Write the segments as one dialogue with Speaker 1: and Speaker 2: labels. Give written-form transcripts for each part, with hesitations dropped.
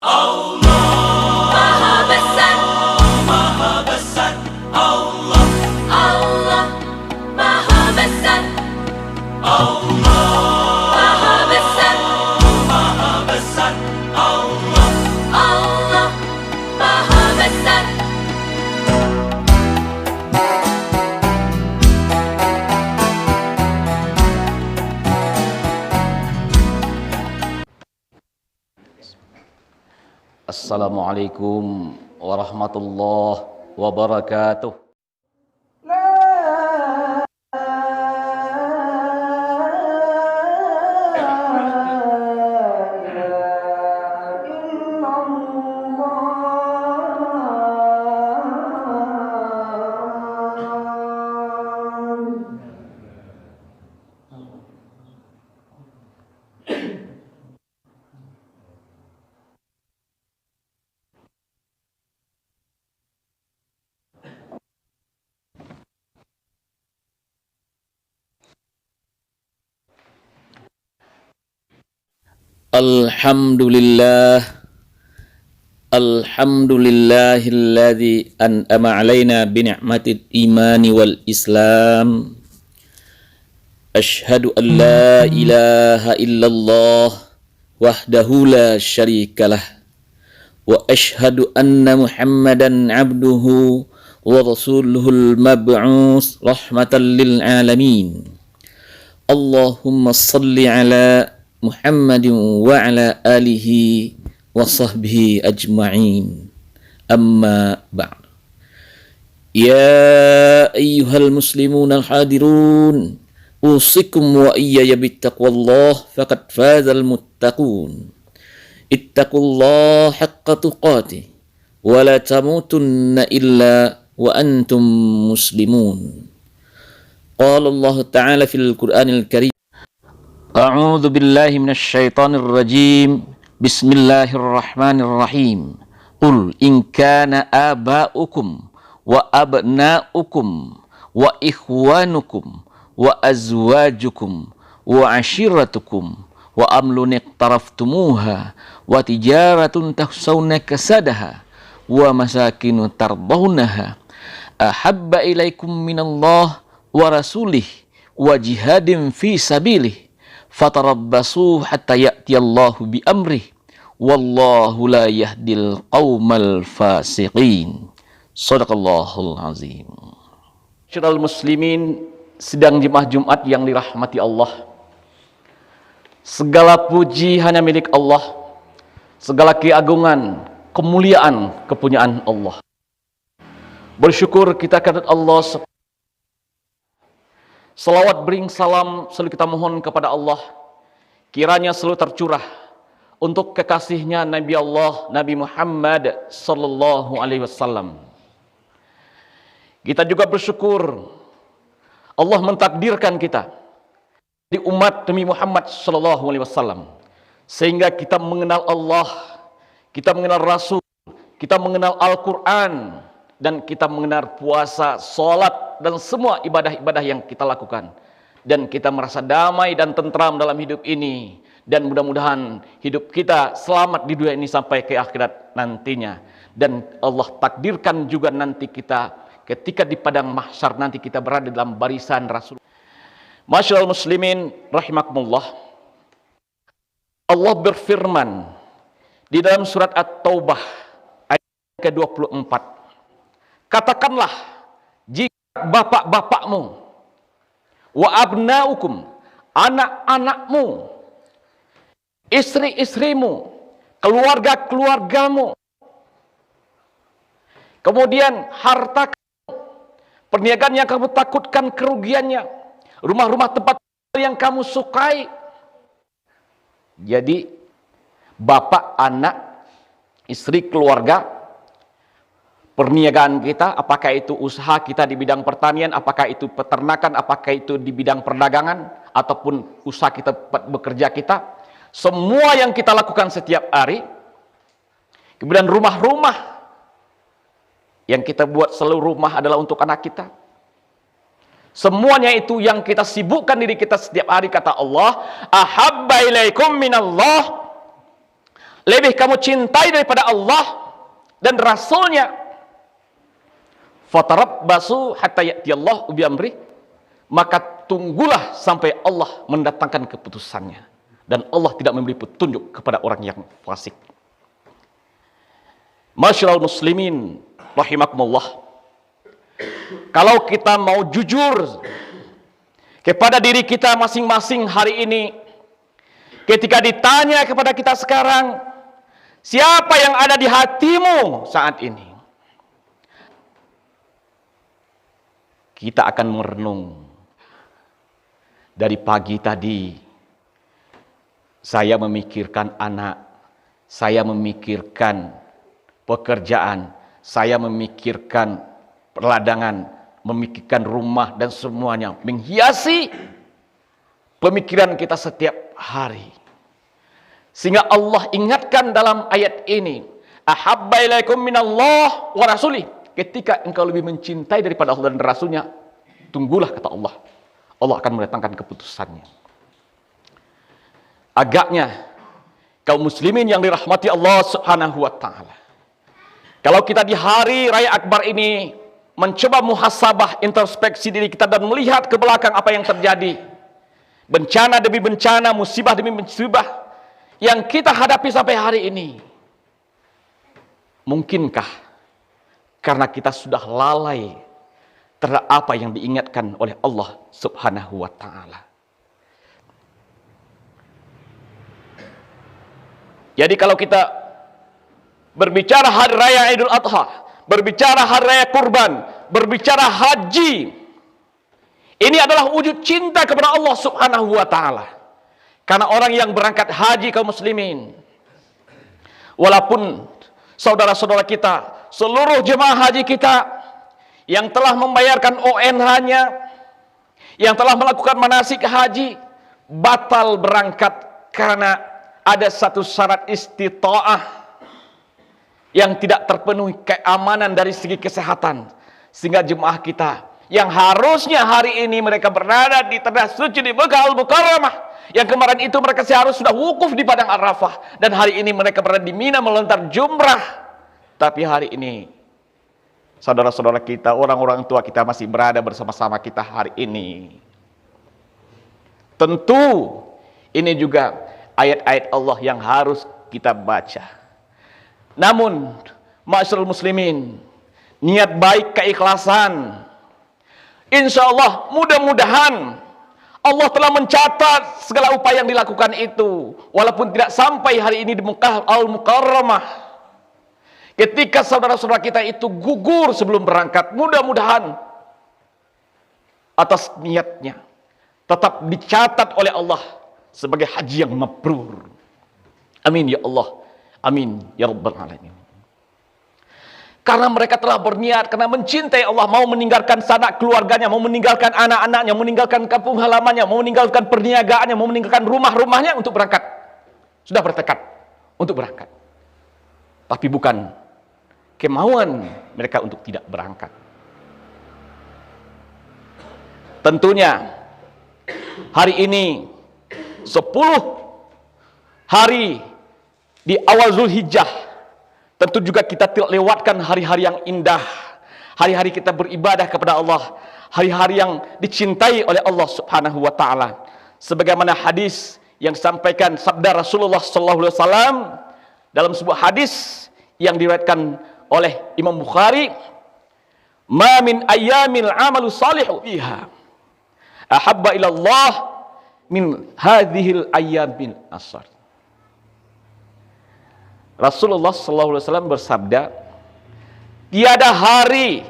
Speaker 1: Allah Maha Besar, Maha Besar. Allah, Allah Maha Besar. Allah Maha Besar, Maha Besar. Allah, Allah Maha Besar.
Speaker 2: Assalamualaikum warahmatullahi wabarakatuh. Alhamdulillahilladzi an'ama alaina bi ni'matil imani wal islam. Asyhadu an la ilaha illallah wahdahu la syarikalah wa asyhadu anna Muhammadan abduhu wa rasuluhul mab'us rahmatan lil alamin. Allahumma salli ala Muhammadin wa ala alihi wa sahbihi ajma'in. Amma ba'd. Ya ayyuhal muslimun al-hadirun, usikum wa iyaya bittaqwallah faqad fazal muttaqun. Ittaqullah haqqa tuqatih wa la tamutunna illa wa antum muslimun. Qala Allah Ta'ala fil Qur'anil Karim. A'udzu billahi minasy syaithanir rajim. Bismillahirrahmanirrahim. Qul in kana aba'ukum wa abna'ukum wa ikhwanukum wa azwajukum wa ashiratukum wa amlun iqtaraftumuha wa tijaratun tahsawna kasadaha wa masakinu tardawnaha ahabba ilaikum minallah wa rasulih wa jihadin fi sabilih fatarabbasu hatta ya'tiyallahu bi amrih wallahu la yahdil qaumal fasiqin. Shadaqallahul azim. Syirul muslimin, sidang jemaah Jumat yang dirahmati Allah, segala puji hanya milik Allah, segala keagungan, kemuliaan, kepunyaan Allah. Bersyukur kita kepada Allah. Salawat bering salam selalu kita mohon kepada Allah, kiranya selalu tercurah untuk kekasihnya Nabi Allah, Nabi Muhammad sallallahu alaihi wasallam. Kita juga bersyukur Allah mentakdirkan kita di umat Nabi Muhammad sallallahu alaihi wasallam, sehingga kita mengenal Allah, kita mengenal Rasul, kita mengenal Al-Quran, dan kita mengenal puasa, sholat, dan semua ibadah-ibadah yang kita lakukan. Dan kita merasa damai dan tentram dalam hidup ini. Dan mudah-mudahan hidup kita selamat di dunia ini sampai ke akhirat nantinya. Dan Allah takdirkan juga nanti kita, ketika di padang mahsyar nanti kita berada dalam barisan Rasul. Masyaallah muslimin rahimakumullah. Allah berfirman di dalam surat At-Taubah ayat ke-24. Katakanlah, jika bapak-bapakmu, wa abnaukum, anak-anakmu, istri-istrimu, keluarga-keluargamu, kemudian harta kamu, perniagaan yang kamu takutkan kerugiannya, rumah-rumah tempat yang kamu sukai. Jadi bapak, anak, istri, keluarga, perniagaan kita, apakah itu usaha kita di bidang pertanian, apakah itu peternakan, apakah itu di bidang perdagangan, ataupun usaha kita, bekerja kita, semua yang kita lakukan setiap hari, kemudian rumah-rumah yang kita buat, seluruh rumah adalah untuk anak kita, semuanya itu yang kita sibukkan diri kita setiap hari, kata Allah, ahabba ilaikum minallah, lebih kamu cintai daripada Allah dan Rasulnya, fatarabbasu hatta ya'tiyallahu bi amri, maka tunggulah sampai Allah mendatangkan keputusannya. Dan Allah tidak memberi petunjuk kepada orang yang fasik. Masyaallah muslimin rahimakumullah. Kalau kita mau jujur kepada diri kita masing-masing hari ini, ketika ditanya kepada kita sekarang, siapa yang ada di hatimu saat ini? Kita akan merenung. Dari pagi tadi, saya memikirkan anak, saya memikirkan pekerjaan, saya memikirkan perladangan, memikirkan rumah dan semuanya, menghiasi pemikiran kita setiap hari. Sehingga Allah ingatkan dalam ayat ini, ahabba ilaikum minallah wa rasulih. Ketika engkau lebih mencintai daripada Allah dan Rasulnya, tunggulah, kata Allah. Allah akan mendatangkan keputusannya. Agaknya kaum muslimin yang dirahmati Allah Subhanahu wa taala, kalau kita di hari Raya Akbar ini mencoba muhasabah, introspeksi diri kita dan melihat ke belakang apa yang terjadi, bencana demi bencana, musibah demi musibah yang kita hadapi sampai hari ini, mungkinkah karena kita sudah lalai terhadap apa yang diingatkan oleh Allah Subhanahu wa taala? Jadi kalau kita berbicara hari raya Idul Adha, berbicara hari raya kurban, berbicara haji, ini adalah wujud cinta kepada Allah Subhanahu wa taala. Karena orang yang berangkat haji kaum muslimin, walaupun saudara-saudara kita, seluruh jemaah haji kita yang telah membayarkan ONH-nya, yang telah melakukan manasik haji, batal berangkat karena ada satu syarat istita'ah yang tidak terpenuhi, keamanan dari segi kesehatan. Sehingga jemaah kita yang harusnya hari ini mereka berada di tanah suci di Mekah Al-Mukarramah, yang kemarin itu mereka seharusnya sudah wukuf di Padang Arafah, dan hari ini mereka berada di Mina melontar jumrah. Tapi hari ini saudara-saudara kita, orang-orang tua kita masih berada bersama-sama kita hari ini. Tentu ini juga ayat-ayat Allah yang harus kita baca. Namun, ma'asyiral muslimin, niat baik, keikhlasan, insya Allah mudah-mudahan Allah telah mencatat segala upaya yang dilakukan itu. Walaupun tidak sampai hari ini di Mekah Al-Mukarramah, ketika saudara-saudara kita itu gugur sebelum berangkat, mudah-mudahan atas niatnya tetap dicatat oleh Allah sebagai haji yang mabrur. Amin ya Allah, amin ya rabbal alamin. Karena mereka telah berniat, karena mencintai Allah, mau meninggalkan sanak keluarganya, mau meninggalkan anak-anaknya, mau meninggalkan kampung halamannya, mau meninggalkan perniagaannya, mau meninggalkan rumah-rumahnya untuk berangkat. Sudah bertekad untuk berangkat. Tapi bukan kemauan mereka untuk tidak berangkat. Tentunya hari ini 10 hari di awal Zulhijjah, tentu juga kita tidak lewatkan hari-hari yang indah, hari-hari kita beribadah kepada Allah, hari-hari yang dicintai oleh Allah Subhanahu wa taala. Sebagaimana hadis yang disampaikan sabda Rasulullah sallallahu alaihi wasallam dalam sebuah hadis yang diriwayatkan oleh Imam Bukhari, "Ma min ayyamil amalu salihu fiha ahabba ila Allah min hadhil ayyamil asar." Rasulullah sallallahu alaihi wasallam bersabda, tiada hari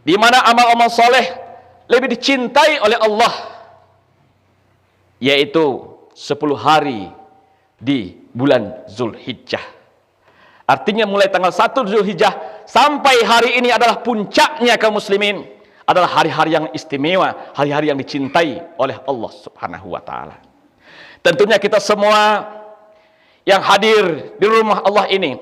Speaker 2: di mana amal-amal soleh lebih dicintai oleh Allah, yaitu 10 hari di bulan Zulhijjah. Artinya mulai tanggal 1 Zulhijjah sampai hari ini adalah puncaknya kaum muslimin, adalah hari-hari yang istimewa, hari-hari yang dicintai oleh Allah Subhanahu wa taala. Tentunya kita semua yang hadir di rumah Allah ini,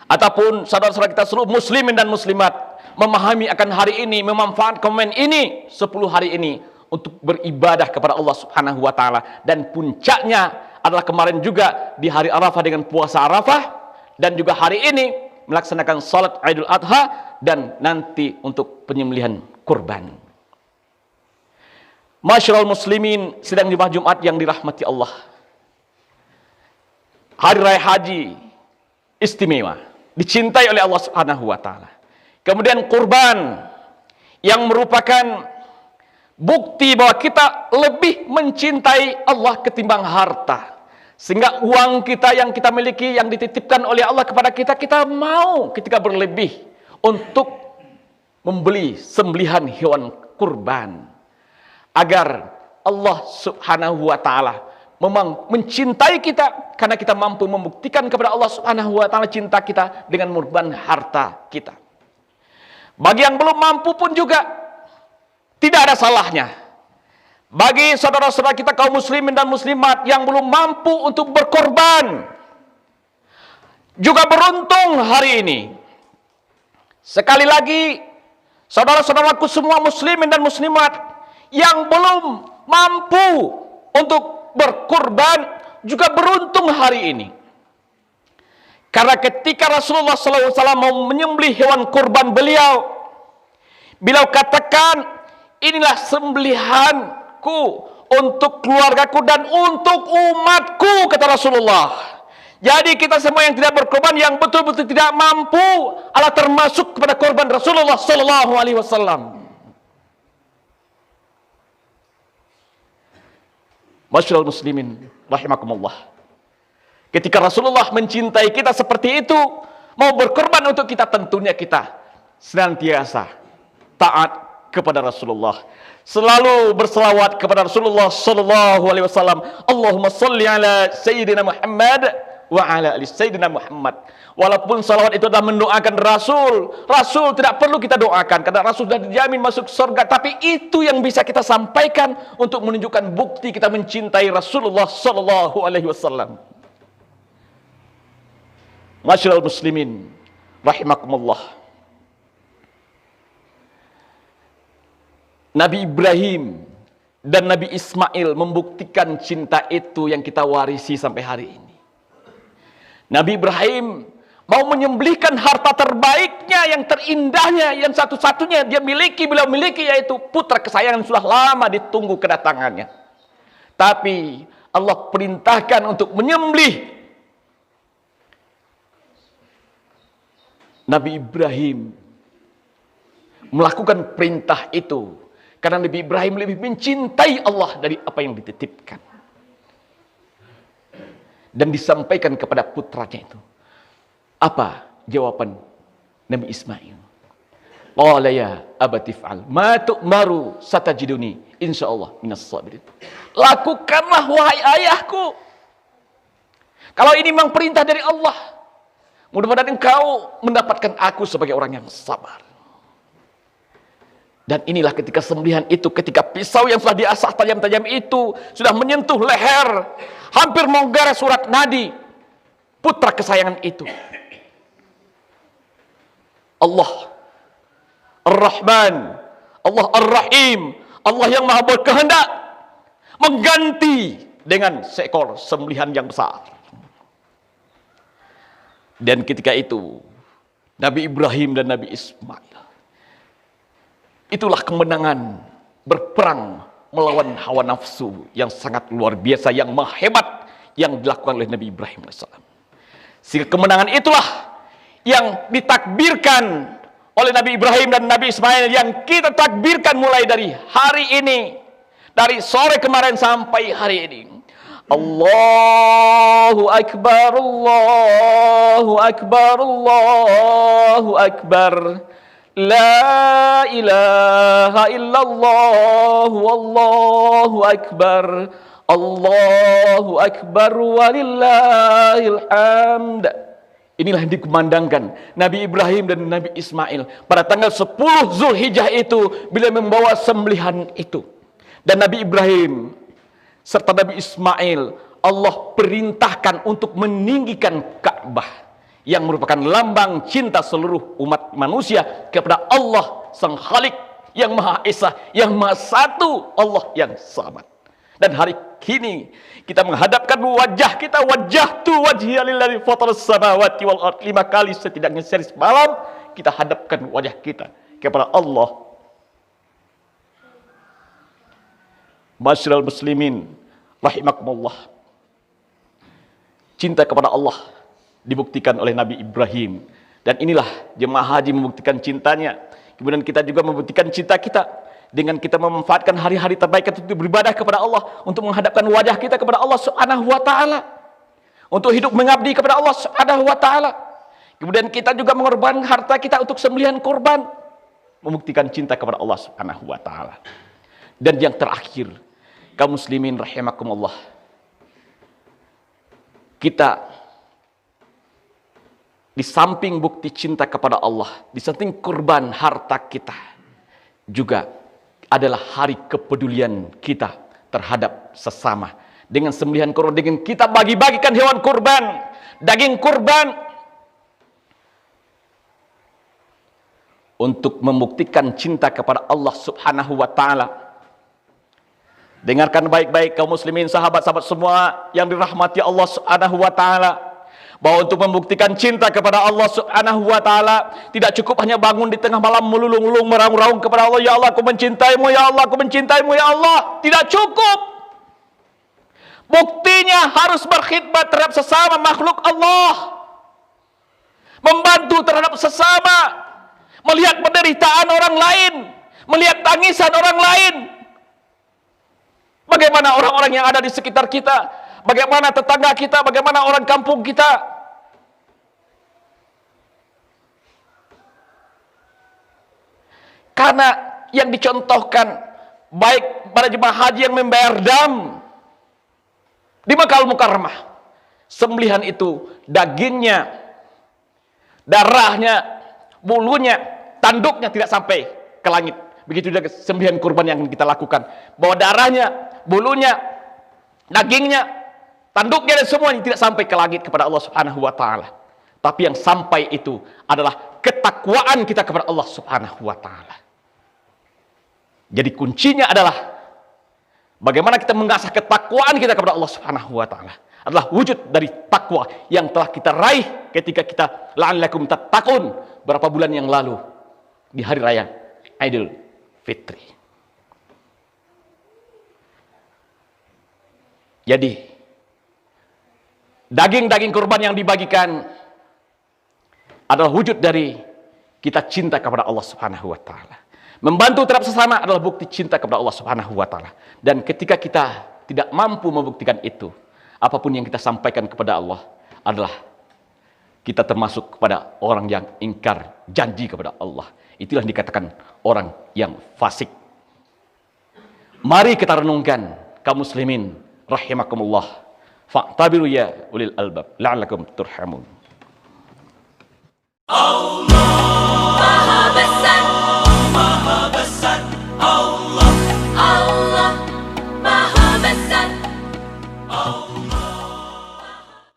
Speaker 2: ataupun saudara-saudara kita seluruh muslimin dan muslimat, memahami akan hari ini, memanfaatkan momen ini, 10 hari ini untuk beribadah kepada Allah Subhanahu wa taala, dan puncaknya adalah kemarin juga di hari Arafah dengan puasa Arafah, dan juga hari ini melaksanakan salat Idul Adha, dan nanti untuk penyembelihan kurban. Masyarul muslimin sidang Jumat Jumat yang dirahmati Allah. Hari raya haji istimewa, dicintai oleh Allah Subhanahu wa taala. Kemudian kurban yang merupakan bukti bahwa kita lebih mencintai Allah ketimbang harta. Sehingga uang kita yang kita miliki, yang dititipkan oleh Allah kepada kita, kita mau ketika berlebih untuk membeli sembelihan hewan kurban. Agar Allah Subhanahu wa taala memang mencintai kita, karena kita mampu membuktikan kepada Allah Subhanahu wa taala cinta kita dengan mengorbankan harta kita. Bagi yang belum mampu pun juga tidak ada salahnya. Bagi saudara-saudara kita kaum muslimin dan muslimat yang belum mampu untuk berkorban, juga beruntung hari ini. Sekali lagi, saudara-saudaraku semua muslimin dan muslimat yang belum mampu untuk berkorban juga beruntung hari ini. Karena ketika Rasulullah SAW mau menyembelih hewan kurban beliau katakan, inilah sembelihanku untuk keluargaku dan untuk umatku, kata Rasulullah. Jadi kita semua yang tidak berkorban, yang betul-betul tidak mampu, adalah termasuk kepada korban Rasulullah SAW. Masyarul muslimin rahimakumullah. Ketika Rasulullah mencintai kita seperti itu, mau berkorban untuk kita, tentunya kita senantiasa taat kepada Rasulullah, selalu berselawat kepada Rasulullah sallallahu alaihi wasallam. Allahumma shalli ala sayyidina Muhammad wa ala ali sayyidina Muhammad. Walaupun salawat itu adalah mendoakan Rasul tidak perlu kita doakan karena Rasul sudah dijamin masuk surga, tapi itu yang bisa kita sampaikan untuk menunjukkan bukti kita mencintai Rasulullah sallallahu alaihi wasallam. Masyarul muslimin rahimakumullah. Nabi Ibrahim dan Nabi Ismail membuktikan cinta itu yang kita warisi sampai hari ini. Nabi Ibrahim mau menyembelihkan harta terbaiknya, yang terindahnya, yang satu-satunya beliau miliki, yaitu putra kesayangan sudah lama ditunggu kedatangannya. Tapi Allah perintahkan untuk menyembelih. Nabi Ibrahim melakukan perintah itu karena Nabi Ibrahim lebih mencintai Allah dari apa yang dititipkan. Dan disampaikan kepada putranya itu. Apa jawaban Nabi Ismail? Qala ya abati fa'al ma tu'maru satajiduni insyaallah minas sabirin. Lakukanlah wahai ayahku. Kalau ini memang perintah dari Allah, mudah-mudahan engkau mendapatkan aku sebagai orang yang sabar. Dan inilah ketika sembelihan itu, ketika pisau yang sudah diasah tajam-tajam itu sudah menyentuh leher, hampir menggores urat nadi putra kesayangan itu. Allah Ar-Rahman, Allah Ar-Rahim, Allah yang maha berkehendak mengganti dengan seekor sembelihan yang besar. Dan ketika itu Nabi Ibrahim dan Nabi Ismail, itulah kemenangan berperang melawan hawa nafsu yang sangat luar biasa, yang maha hebat yang dilakukan oleh Nabi Ibrahim AS. Sehingga kemenangan itulah yang ditakbirkan oleh Nabi Ibrahim dan Nabi Ismail, yang kita takbirkan mulai dari hari ini, dari sore kemarin sampai hari ini. Allahu Akbar, Allahu Akbar, Allahu Akbar. La ilaha illallah, wallahu akbar, Allahu akbar, walillahil hamd. Inilah yang dikumandangkan Nabi Ibrahim dan Nabi Ismail pada tanggal 10 Zulhijjah itu, bila membawa sembelihan itu. Dan Nabi Ibrahim serta Nabi Ismail, Allah perintahkan untuk meninggikan Ka'bah, yang merupakan lambang cinta seluruh umat manusia kepada Allah Sang Khalik, yang Maha Esa, yang Maha Satu, Allah yang Samad. Dan hari kini kita menghadapkan wajah kita, wajjahtu wajhiya lillazi fataras samawati wal ardh, 5 kali setidaknya sehari semalam kita hadapkan wajah kita kepada Allah. Masyiral muslimin rahimakumullah. Cinta kepada Allah dibuktikan oleh Nabi Ibrahim, dan inilah jemaah haji membuktikan cintanya. Kemudian kita juga membuktikan cinta kita dengan kita memanfaatkan hari-hari terbaik itu beribadah kepada Allah, untuk menghadapkan wajah kita kepada Allah Subhanahu wa taala, untuk hidup mengabdi kepada Allah Subhanahu wa taala. Kemudian kita juga mengorbankan harta kita untuk sembelihan korban, membuktikan cinta kepada Allah Subhanahu wa taala. Dan yang terakhir, kaum muslimin rahimakumullah, kita di samping bukti cinta kepada Allah, di samping kurban harta kita, juga adalah hari kepedulian kita terhadap sesama. Dengan sembelihan korban, dengan kita bagi-bagikan hewan kurban, daging kurban, untuk membuktikan cinta kepada Allah Subhanahu wa taala. Dengarkan baik-baik kaum muslimin, sahabat-sahabat semua yang dirahmati Allah Subhanahu wa taala, bahwa untuk membuktikan cinta kepada Allah Subhanahu wa taala tidak cukup hanya bangun di tengah malam melulung-ulung meraung-raung kepada Allah, ya Allah aku mencintaimu, ya Allah aku mencintaimu, ya Allah. Tidak cukup. Buktinya harus berkhidmat terhadap sesama makhluk Allah, membantu terhadap sesama, melihat penderitaan orang lain, melihat tangisan orang lain. Bagaimana orang-orang yang ada di sekitar kita, bagaimana tetangga kita, bagaimana orang kampung kita. Karena yang dicontohkan baik para jemaah haji yang membayar dam di Makkah Al-Mukarramah, sembelihan itu dagingnya, darahnya, bulunya, tanduknya tidak sampai ke langit. Begitu juga sembelihan kurban yang kita lakukan, bahwa darahnya, bulunya, dagingnya, tanduknya dan semuanya tidak sampai ke langit kepada Allah Subhanahu wa taala. Tapi yang sampai itu adalah ketakwaan kita kepada Allah Subhanahu wa taala. Jadi kuncinya adalah bagaimana kita mengasah ketakwaan kita kepada Allah Subhanahu wa taala, adalah wujud dari takwa yang telah kita raih ketika kita la'allakum tattaqun berapa bulan yang lalu di hari raya Idul Fitri. Jadi daging-daging kurban yang dibagikan adalah wujud dari kita cinta kepada Allah Subhanahu wa taala. Membantu terhadap sesama adalah bukti cinta kepada Allah Subhanahu wa taala. Dan ketika kita tidak mampu membuktikan itu, apapun yang kita sampaikan kepada Allah adalah kita termasuk kepada orang yang ingkar janji kepada Allah. Itulah dikatakan orang yang fasik. Mari kita renungkan kaum muslimin rahimakumullah. Fa'tabiru ya ulil albab la'allakum turhamun.
Speaker 1: Allah Maha Besar, Maha Besar, Allah.